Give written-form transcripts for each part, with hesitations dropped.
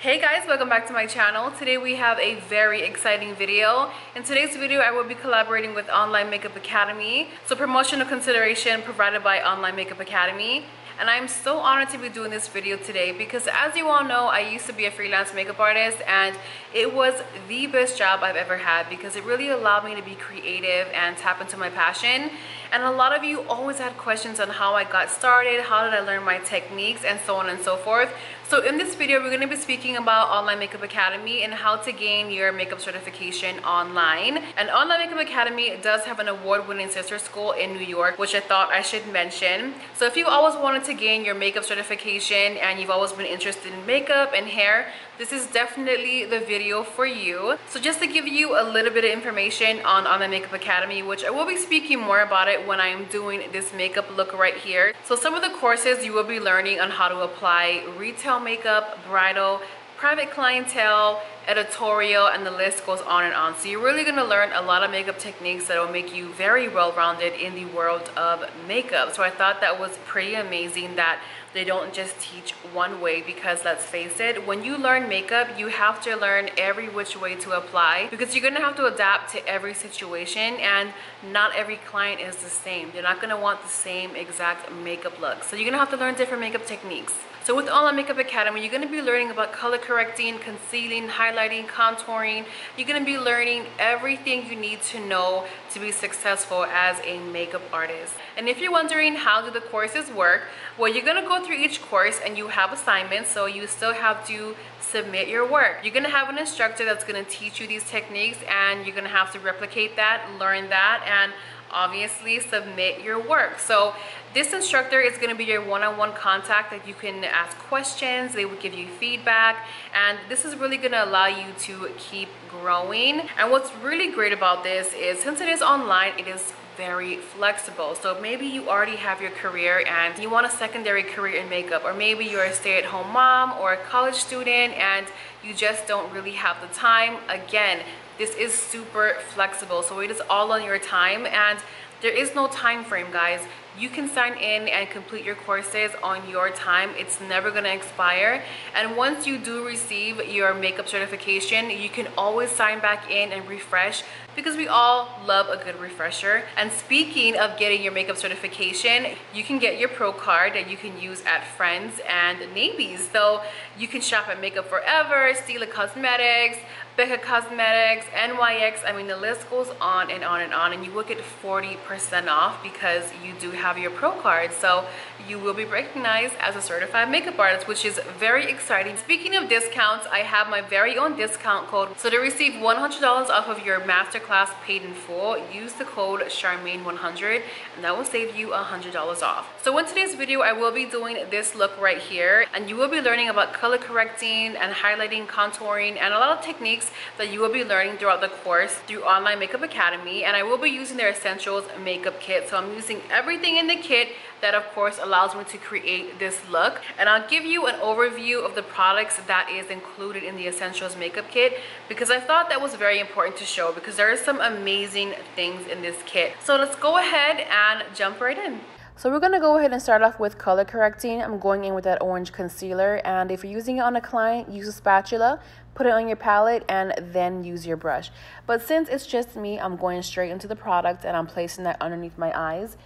Hey guys, welcome back to my channel. Today we have a very exciting video. In today's video I will be collaborating with Online Makeup Academy. So promotional consideration provided by Online Makeup Academy. And I'm so honored to be doing this video today because, as you all know, I used to be a freelance makeup artist and it was the best job I've ever had because it really allowed me to be creative and tap into my passion. And a lot of you always had questions on how I got started, how did I learn my techniques, and so on and so forth. So in this video, we're going to be speaking about Online Makeup Academy and how to gain your makeup certification online. And Online Makeup Academy does have an award-winning sister school in New York, which I thought I should mention. So if you've always wanted to gain your makeup certification and you've always been interested in makeup and hair, this is definitely the video for you. So just to give you a little bit of information on Online Makeup Academy, which I will be speaking more about it when I am doing this makeup look right here. So some of the courses you will be learning on how to apply retail makeup, bridal, private clientele, editorial, and the list goes on and on. So you're really going to learn a lot of makeup techniques that will make you very well-rounded in the world of makeup. So I thought that was pretty amazing that they don't just teach one way, because let's face it, when you learn makeup, you have to learn every which way to apply because you're going to have to adapt to every situation, and not every client is the same. You're not going to want the same exact makeup look. So you're going to have to learn different makeup techniques. So with Online Makeup Academy, you're going to be learning about color correcting, concealing, highlighting, contouring. You're going to be learning everything you need to know to be successful as a makeup artist. And if you're wondering how do the courses work, well, you're going to go through each course and you have assignments, so you still have to submit your work. You're going to have an instructor that's going to teach you these techniques, and you're going to have to replicate that, learn that, and obviously submit your work. So this instructor is going to be your one-on-one contact that you can ask questions. They will give you feedback, and this is really going to allow you to keep growing. And what's really great about this is, since it is online, it is very flexible. So maybe you already have your career and you want a secondary career in makeup, or maybe you're a stay-at-home mom or a college student and you just don't really have the time. Again, this is super flexible, so it is all on your time, and there is no time frame, guys. You can sign in and complete your courses on your time. It's never going to expire. And once you do receive your makeup certification, you can always sign back in and refresh, because we all love a good refresher. And speaking of getting your makeup certification, you can get your pro card that you can use at Friends and Navy's. So you can shop at Makeup Forever, Stila Cosmetics, Becca Cosmetics, NYX. I mean, the list goes on and on and on, and you will get 40% off because you do have your pro card. So you will be recognized as a certified makeup artist, which is very exciting. Speaking of discounts, I have my very own discount code. So to receive $100 off of your masterclass paid in full, use the code Charmaine100 and that will save you $100 off. So in today's video, I will be doing this look right here, and you will be learning about color correcting and highlighting, contouring, and a lot of techniques that you will be learning throughout the course through Online Makeup Academy. And I will be using their essentials makeup kit. So I'm using everything in the kit that of course allows me to create this look, and I'll give you an overview of the products that is included in the essentials makeup kit because I thought that was very important to show, because there are some amazing things in this kit. So let's go ahead and jump right in. So we're going to go ahead and start off with color correcting. I'm going in with that orange concealer, and if you're using it on a client, use a spatula, put it on your palette, and then use your brush. But since it's just me, I'm going straight into the product and I'm placing that underneath my eyes.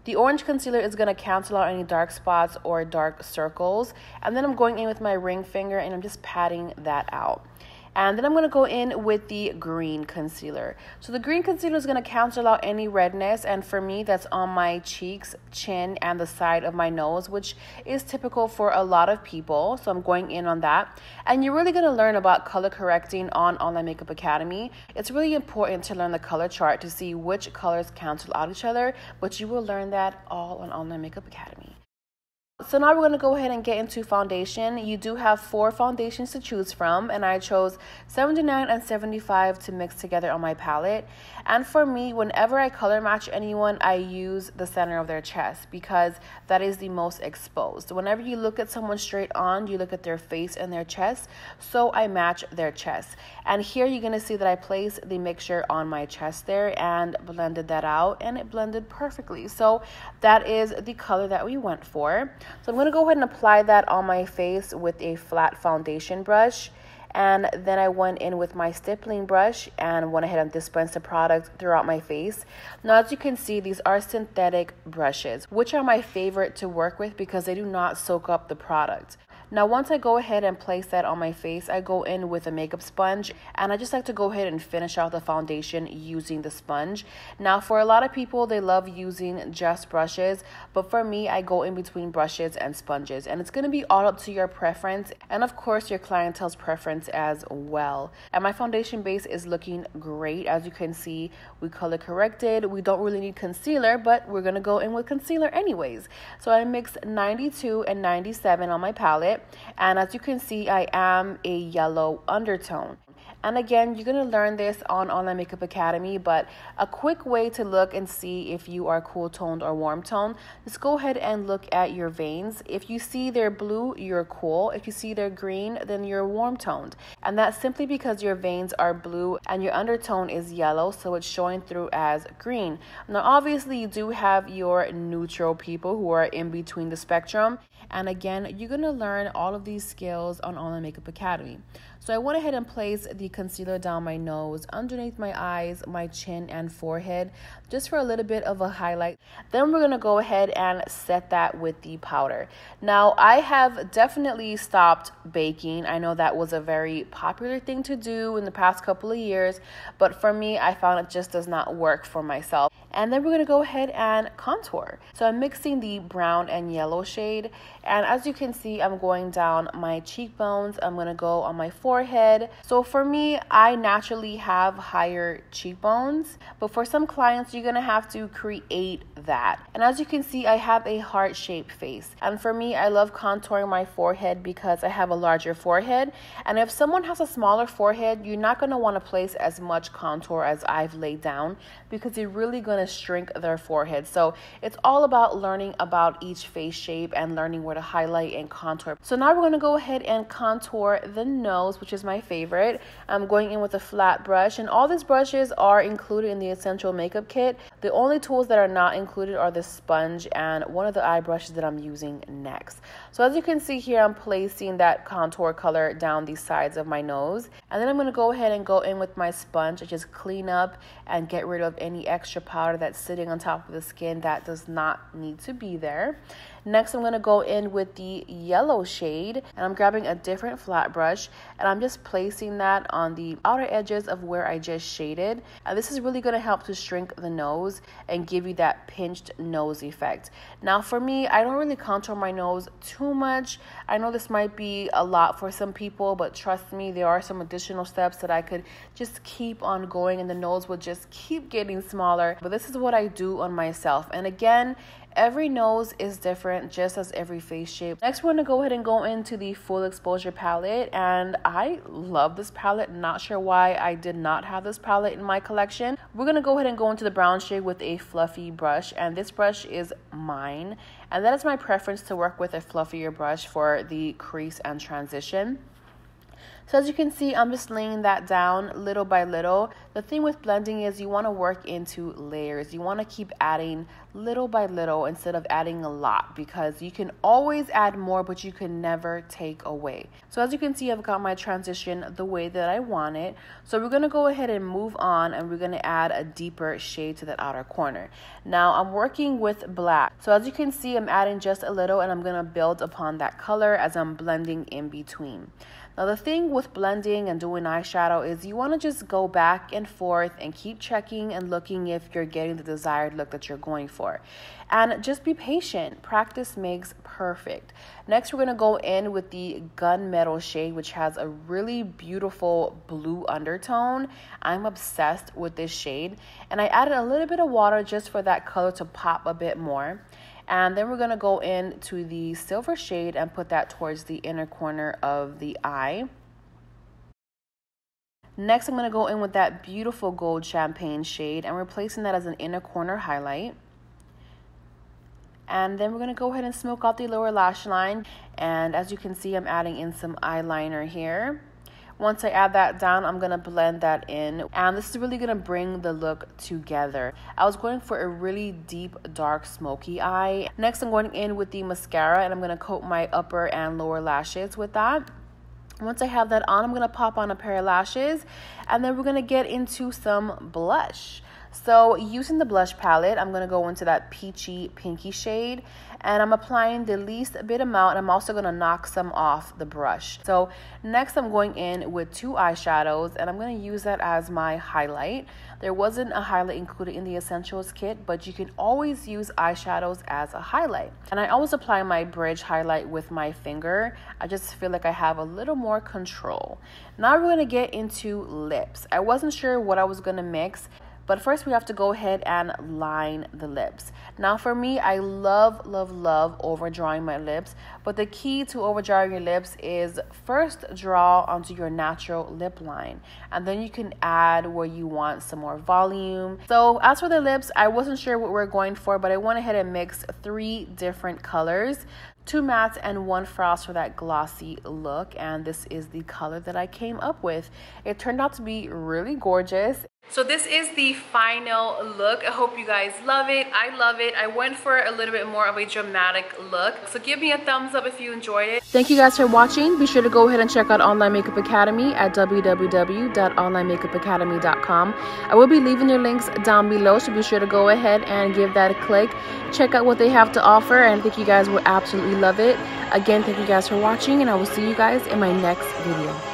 The orange concealer is going to cancel out any dark spots or dark circles, and then I'm going in with my ring finger and I'm just patting that out. And then I'm going to go in with the green concealer. So the green concealer is going to cancel out any redness, and for me that's on my cheeks, chin, and the side of my nose, which is typical for a lot of people. So I'm going in on that. And you're really going to learn about color correcting on Online Makeup Academy. It's really important to learn the color chart to see which colors cancel out each other, but you will learn that all on Online Makeup Academy. So now we're going to go ahead and get into foundation. You do have 4 foundations to choose from, and I chose 79 and 75 to mix together on my palette. And for me, whenever I color match anyone, I use the center of their chest because that is the most exposed. Whenever you look at someone straight on, you look at their face and their chest, so I match their chest. And here you're going to see that I placed the mixture on my chest there and blended that out, and it blended perfectly. So that is the color that we went for. So I'm going to go ahead and apply that on my face with a flat foundation brush. And then I went in with my stippling brush and went ahead and dispensed the product throughout my face. Now, as you can see, these are synthetic brushes, which are my favorite to work with because they do not soak up the product. Now, once I go ahead and place that on my face, I go in with a makeup sponge, and I just like to go ahead and finish out the foundation using the sponge. Now, for a lot of people, they love using just brushes, but for me, I go in between brushes and sponges, and it's going to be all up to your preference, and of course, your clientele's preference as well. And my foundation base is looking great. As you can see, we color corrected. We don't really need concealer, but we're going to go in with concealer anyways. So I mixed 92 and 97 on my palette. And as you can see, I am a yellow undertone. And again, you're going to learn this on Online Makeup Academy, but a quick way to look and see if you are cool toned or warm toned, just go ahead and look at your veins. If you see they're blue, you're cool. If you see they're green, then you're warm toned. And that's simply because your veins are blue and your undertone is yellow, so it's showing through as green. Now, obviously, you do have your neutral people who are in between the spectrum. And again, you're going to learn all of these skills on Online Makeup Academy. So I went ahead and placed the concealer down my nose, underneath my eyes, my chin, and forehead, just for a little bit of a highlight. Then we're going to go ahead and set that with the powder. Now, I have definitely stopped baking. I know that was a very popular thing to do in the past couple of years, but for me, I found it just does not work for myself. And then we're going to go ahead and contour. So I'm mixing the brown and yellow shade. And as you can see, I'm going down my cheekbones. I'm going to go on my forehead. So for me, I naturally have higher cheekbones. But for some clients, you're going to have to create that. And as you can see, I have a heart-shaped face. And for me, I love contouring my forehead because I have a larger forehead. And if someone has a smaller forehead, you're not going to want to place as much contour as I've laid down because you're really going to shrink their forehead. So it's all about learning about each face shape and learning where to highlight and contour. So now we're going to go ahead and contour the nose, which is my favorite. I'm going in with a flat brush, and all these brushes are included in the essential makeup kit. The only tools that are not included are the sponge and one of the eye brushes that I'm using next. So as you can see here, I'm placing that contour color down the sides of my nose, and then I'm going to go ahead and go in with my sponge and just clean up and get rid of any extra powder that's sitting on top of the skin that does not need to be there. Next, I'm going to go in with the yellow shade, and I'm grabbing a different flat brush, and I'm just placing that on the outer edges of where I just shaded. And this is really going to help to shrink the nose and give you that pinched nose effect. Now, for me, I don't really contour my nose too much. I know this might be a lot for some people, but trust me, there are some additional steps that I could just keep on going, and the nose will just keep getting smaller. But this is what I do on myself. And again, every nose is different, just as every face shape. Next, we're going to go ahead and go into the Full Exposure palette, and I love this palette. Not sure why I did not have this palette in my collection. We're going to go ahead and go into the brown shade with a fluffy brush, and this brush is mine, and that is my preference to work with a fluffier brush for the crease and transition. So as you can see, I'm just laying that down little by little. The thing with blending is you want to work into layers. You want to keep adding little by little instead of adding a lot, because you can always add more, but you can never take away. So as you can see, I've got my transition the way that I want it. So we're going to go ahead and move on, and we're going to add a deeper shade to that outer corner. Now I'm working with black. So as you can see, I'm adding just a little, and I'm going to build upon that color as I'm blending in between. Now, the thing with blending and doing eyeshadow is you want to just go back and forth and keep checking and looking if you're getting the desired look that you're going for. And just be patient. Practice makes perfect. Next, we're going to go in with the Gunmetal shade, which has a really beautiful blue undertone. I'm obsessed with this shade. And I added a little bit of water just for that color to pop a bit more. And then we're going to go into the silver shade and put that towards the inner corner of the eye. Next, I'm going to go in with that beautiful gold champagne shade, and we're placing that as an inner corner highlight. And then we're going to go ahead and smoke out the lower lash line. And as you can see, I'm adding in some eyeliner here. Once I add that down, I'm gonna blend that in, and this is really gonna bring the look together. I was going for a really deep, dark, smoky eye. Next, I'm going in with the mascara, and I'm gonna coat my upper and lower lashes with that. Once I have that on, I'm gonna pop on a pair of lashes, and then we're gonna get into some blush. So using the blush palette, I'm going to go into that peachy pinky shade, and I'm applying the least bit amount. I'm also going to knock some off the brush. So next I'm going in with 2 eyeshadows, and I'm going to use that as my highlight. There wasn't a highlight included in the Essentials kit, but you can always use eyeshadows as a highlight. And I always apply my bridge highlight with my finger. I just feel like I have a little more control. Now we're going to get into lips. I wasn't sure what I was going to mix, but first we have to go ahead and line the lips. Now for me, I love overdrawing my lips, but the key to overdrawing your lips is first draw onto your natural lip line, and then you can add where you want some more volume. So as for the lips, I wasn't sure what we're going for, but I went ahead and mixed 3 different colors. 2 mattes and 1 frost for that glossy look, and this is the color that I came up with. It turned out to be really gorgeous. So this is the final look. I hope you guys love it. I love it. I went for a little bit more of a dramatic look. So give me a thumbs up if you enjoyed it. Thank you guys for watching. Be sure to go ahead and check out Online Makeup Academy at www.onlinemakeupacademy.com. I will be leaving your links down below, so be sure to go ahead and give that a click. Check out what they have to offer, and I think you guys will absolutely love it. Again, thank you guys for watching, and I will see you guys in my next video.